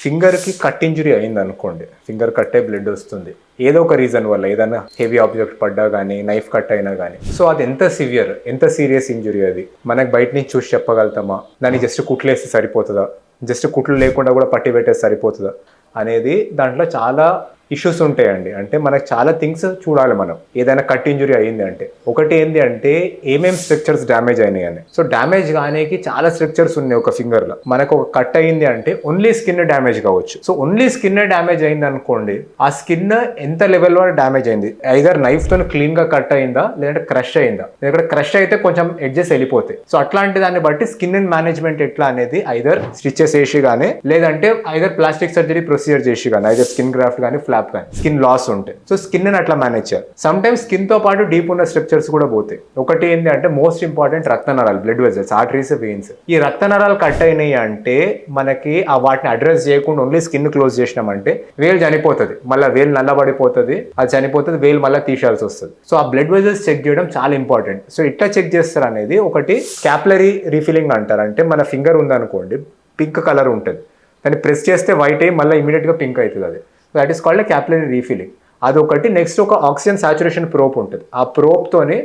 ఫింగర్కి cut injury అయింది అనుకోండి, finger కట్టే బ్లడ్ వస్తుంది ఏదో ఒక రీజన్ వల్ల, ఏదైనా హెవీ ఆబ్జెక్ట్ పడ్డా కానీ నైఫ్ కట్ అయినా కానీ. సో అది ఎంత సివియర్, ఎంత సీరియస్ ఇంజురీ అది మనకు బయట నుంచి చూసి చెప్పగలుగుతామా? దాన్ని జస్ట్ కుట్లేస్తే సరిపోతుందా, జస్ట్ కుట్లు లేకుండా కూడా పట్టి పెట్టేసి సరిపోతుందా అనేది దాంట్లో చాలా ఇష్యూస్ ఉంటాయండి. అంటే మనకు చాలా థింగ్స్ చూడాలి మనం ఏదైనా కట్ ఇంజురీ అయింది అంటే. ఒకటి ఏంటి అంటే ఏమేం స్ట్రక్చర్స్ డ్యామేజ్ అయినాయి అని. సో డ్యామేజ్ కానేకి చాలా స్ట్రక్చర్స్ ఉన్నాయి ఒక ఫింగర్ లో. మనకు ఒక కట్ అయింది అంటే ఓన్లీ స్కిన్ డ్యామేజ్ కావచ్చు. సో ఓన్లీ స్కిన్ డ్యామేజ్ అయింది అనుకోండి, ఆ స్కిన్ ఎంత లెవెల్ వరకు డ్యామేజ్ అయింది, ఐదర్ నైఫ్ తో క్లీన్ గా కట్ అయిందా లేదంటే క్రష్ అయిందా, లేదంటే క్రష్ అయితే కొంచెం ఎడ్జెస్ వెళ్ళిపోతాయి. సో అట్లాంటి దాన్ని బట్టి స్కిన్ మేనేజ్మెంట్ ఎట్లా అనేది ఐదర్ స్టిచెస్ వేసి కానీ లేదంటే ఐదర్ ప్లాస్టిక్ సర్జరీ ప్రొసీజర్ చేసి కానీ, ఐదర్ స్కిన్ గ్రాఫ్ట్ కానీ ఫ్లాప్ కానీ, స్కిన్ లాస్ ఉంటే సో స్కిన్ అట్లా మేనేజ్ చేయాలి. సమ్ టైమ్స్ స్కిన్ తో పాటు డీప్ ఉన్న స్ట్రక్చర్స్ కూడా పోతాయి. ఒకటి ఏంటి అంటే మోస్ట్ ఇంపార్టెంట్ రక్తనరాలు, బ్లడ్ వెజల్స్, ఆర్టరీస్, వెయిన్స్. ఈ రక్తనరాలు కట్ అయినాయి అంటే మనకి ఆ వాటిని అడ్రస్ చేయకుండా ఓన్లీ స్కిన్ క్లోజ్ చేసినామంటే వేలు చనిపోతుంది, మళ్ళీ వేలు నల్లబడిపోతుంది, అది చనిపోతుంది, వేలు మళ్ళీ తీసాల్సి వస్తుంది. సో ఆ బ్లడ్ వెజల్స్ చెక్ చేయడం చాలా ఇంపార్టెంట్. సో ఇట్లా చెక్ చేస్తారు అనేది ఒకటి. క్యాపిలరీ రీఫిల్లింగ్ అంటారు. అంటే మన ఫింగర్ ఉందనుకోండి, పింక్ కలర్ ఉంటుంది, దాన్ని ప్రెస్ చేస్తే వైట్ అయ్యి మళ్ళీ ఇమీడియట్గా పింక్ అవుతుంది. అది that is called capillary refilling. అదొకటి. నెక్స్ట్ ఒక ఆక్సిజన్ సాచురేషన్ ప్రోప్ ఉంటుంది. ఆ ప్రోప్తోనే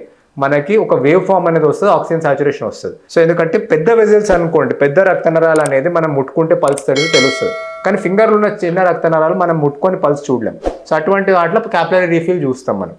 మనకి ఒక వేవ్ ఫామ్ అనేది వస్తుంది, ఆక్సిజన్ సాచురేషన్ వస్తుంది. సో ఎందుకంటే పెద్ద వెజల్స్ అనుకోండి, పెద్ద రక్తనరాలు అనేది మనం ముట్టుకుంటే పల్స్ తెలుస్తుంది, కానీ ఫింగర్లో ఉన్న చిన్న రక్తనరాలు మనం ముట్టుకొని పల్స్ చూడలేం. సో అటువంటి వాటిలో క్యాపిలరీ రీఫిల్ చూస్తాం మనం.